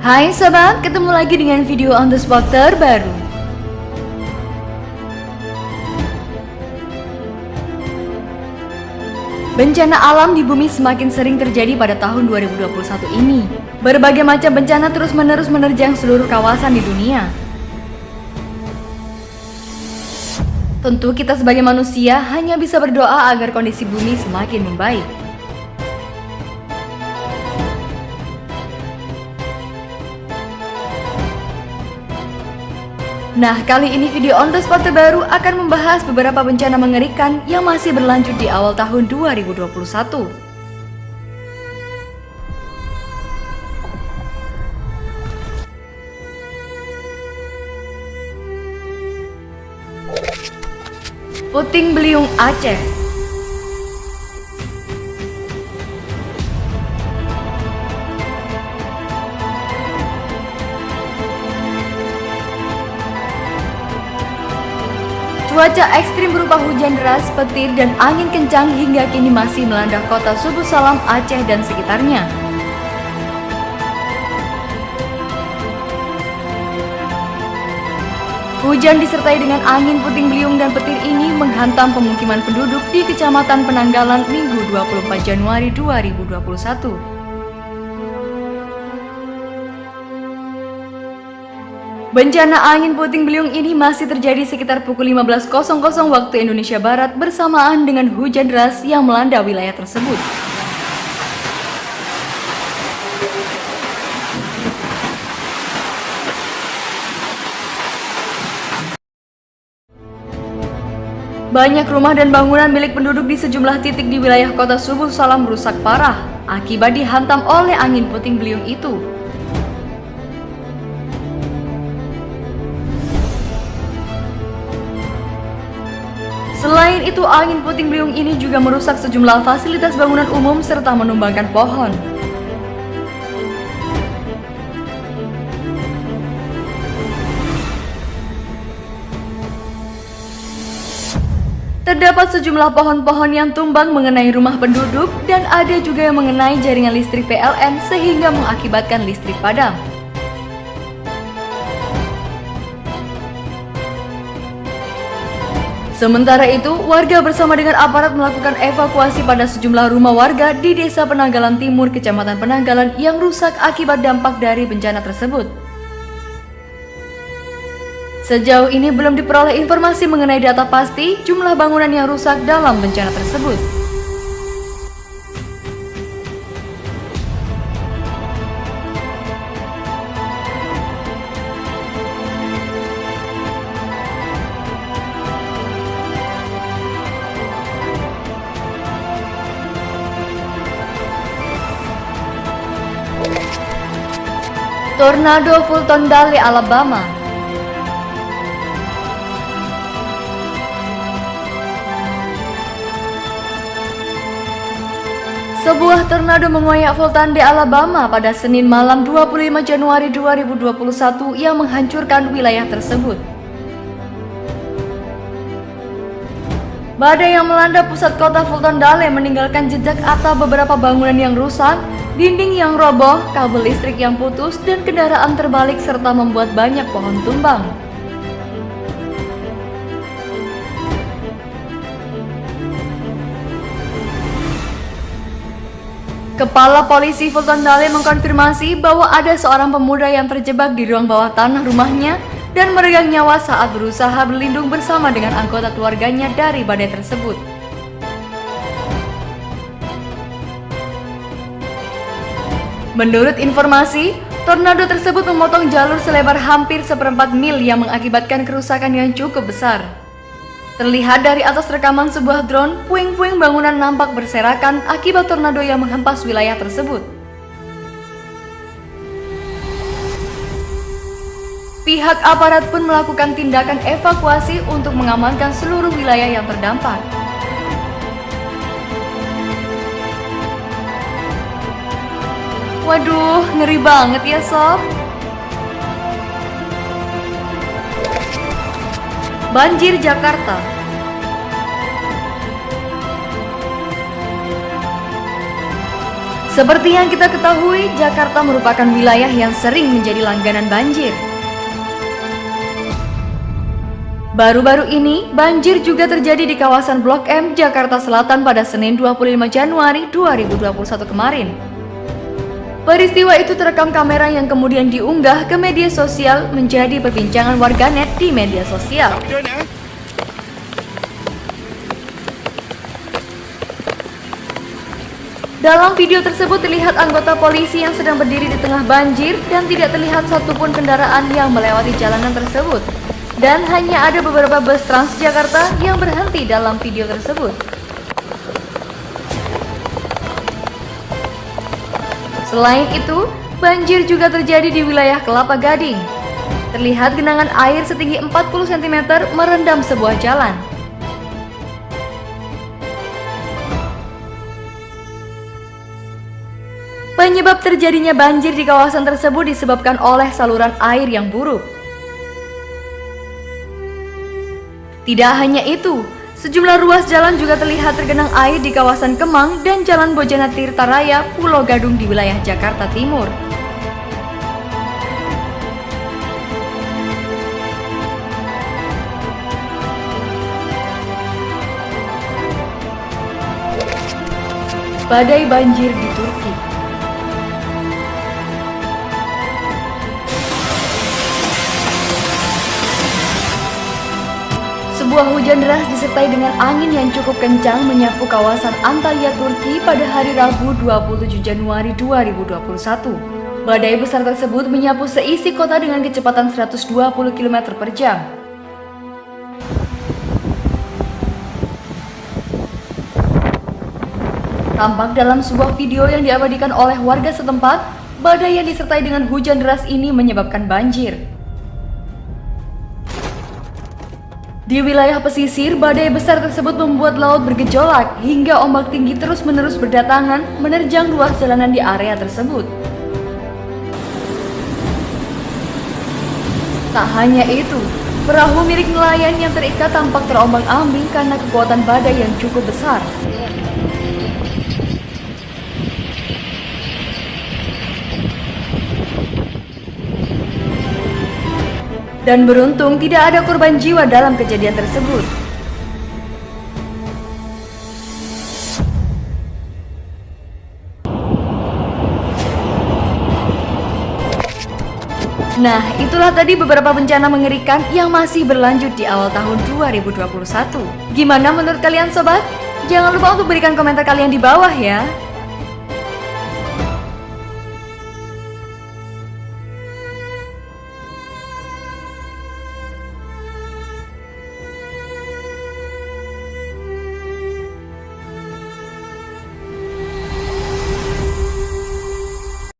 Hai sobat, ketemu lagi dengan video on the spot terbaru. Bencana alam di bumi semakin sering terjadi pada tahun 2021 ini. Berbagai macam bencana terus-menerus menerjang seluruh kawasan di dunia. Tentu kita sebagai manusia hanya bisa berdoa agar kondisi bumi semakin membaik. Nah, kali ini video on the spot terbaru akan membahas beberapa bencana mengerikan yang masih berlanjut di awal tahun 2021. Puting Beliung Aceh. Cuaca ekstrim berupa hujan deras, petir, dan angin kencang hingga kini masih melanda kota Subu Salam, Aceh dan sekitarnya. Hujan disertai dengan angin puting beliung dan petir ini menghantam pemukiman penduduk di Kecamatan Penanggalan Minggu 24 Januari 2021. Bencana angin puting beliung ini masih terjadi sekitar pukul 15.00 waktu Indonesia Barat bersamaan dengan hujan deras yang melanda wilayah tersebut. Banyak rumah dan bangunan milik penduduk di sejumlah titik di wilayah kota Subu Salam rusak parah akibat dihantam oleh angin puting beliung itu. Selain itu, angin puting beliung ini juga merusak sejumlah fasilitas bangunan umum serta menumbangkan pohon. Terdapat sejumlah pohon-pohon yang tumbang mengenai rumah penduduk dan ada juga yang mengenai jaringan listrik PLN sehingga mengakibatkan listrik padam. Sementara itu, warga bersama dengan aparat melakukan evakuasi pada sejumlah rumah warga di Desa Penanggalan Timur, Kecamatan Penanggalan yang rusak akibat dampak dari bencana tersebut. Sejauh ini belum diperoleh informasi mengenai data pasti jumlah bangunan yang rusak dalam bencana tersebut. Tornado Fulton Valley, Alabama. Sebuah tornado mengoyak Fulton di Alabama pada Senin malam 25 Januari 2021 yang menghancurkan wilayah tersebut. Badai yang melanda pusat kota Fulton Valley meninggalkan jejak atap beberapa bangunan yang rusak, dinding yang roboh, kabel listrik yang putus, dan kendaraan terbalik serta membuat banyak pohon tumbang. Kepala Polisi Fulton Valley mengkonfirmasi bahwa ada seorang pemuda yang terjebak di ruang bawah tanah rumahnya dan meregang nyawa saat berusaha berlindung bersama dengan anggota keluarganya dari badai tersebut. Menurut informasi, tornado tersebut memotong jalur selebar hampir 1/4 mil yang mengakibatkan kerusakan yang cukup besar. Terlihat dari atas rekaman sebuah drone, puing-puing bangunan nampak berserakan akibat tornado yang menghempas wilayah tersebut. Pihak aparat pun melakukan tindakan evakuasi untuk mengamankan seluruh wilayah yang terdampak. Waduh, ngeri banget ya sob. Banjir Jakarta. Seperti yang kita ketahui, Jakarta merupakan wilayah yang sering menjadi langganan banjir. Baru-baru ini, banjir juga terjadi di kawasan Blok M, Jakarta Selatan pada Senin 25 Januari 2021 kemarin. Peristiwa itu terekam kamera yang kemudian diunggah ke media sosial menjadi perbincangan warganet di media sosial. Dalam video tersebut terlihat anggota polisi yang sedang berdiri di tengah banjir dan tidak terlihat satupun kendaraan yang melewati jalanan tersebut. Dan hanya ada beberapa bus Transjakarta yang berhenti dalam video tersebut. Selain itu, banjir juga terjadi di wilayah Kelapa Gading. Terlihat genangan air setinggi 40 cm merendam sebuah jalan. Penyebab terjadinya banjir di kawasan tersebut disebabkan oleh saluran air yang buruk. Tidak hanya itu, sejumlah ruas jalan juga terlihat tergenang air di kawasan Kemang dan Jalan Bojana Tirta Raya, Pulau Gadung di wilayah Jakarta Timur. Badai banjir di Turki. Sebuah hujan deras disertai dengan angin yang cukup kencang menyapu kawasan Antalya, Turki pada hari Rabu 27 Januari 2021. Badai besar tersebut menyapu seisi kota dengan kecepatan 120 km per jam. Tampak dalam sebuah video yang diabadikan oleh warga setempat, badai yang disertai dengan hujan deras ini menyebabkan banjir. Di wilayah pesisir, badai besar tersebut membuat laut bergejolak hingga ombak tinggi terus-menerus berdatangan menerjang ruas jalanan di area tersebut. Tak hanya itu, perahu milik nelayan yang terikat tampak terombang-ambing karena kekuatan badai yang cukup besar. Dan beruntung tidak ada korban jiwa dalam kejadian tersebut. Nah, itulah tadi beberapa bencana mengerikan yang masih berlanjut di awal tahun 2021. Gimana menurut kalian sobat? Jangan lupa untuk berikan komentar kalian di bawah ya.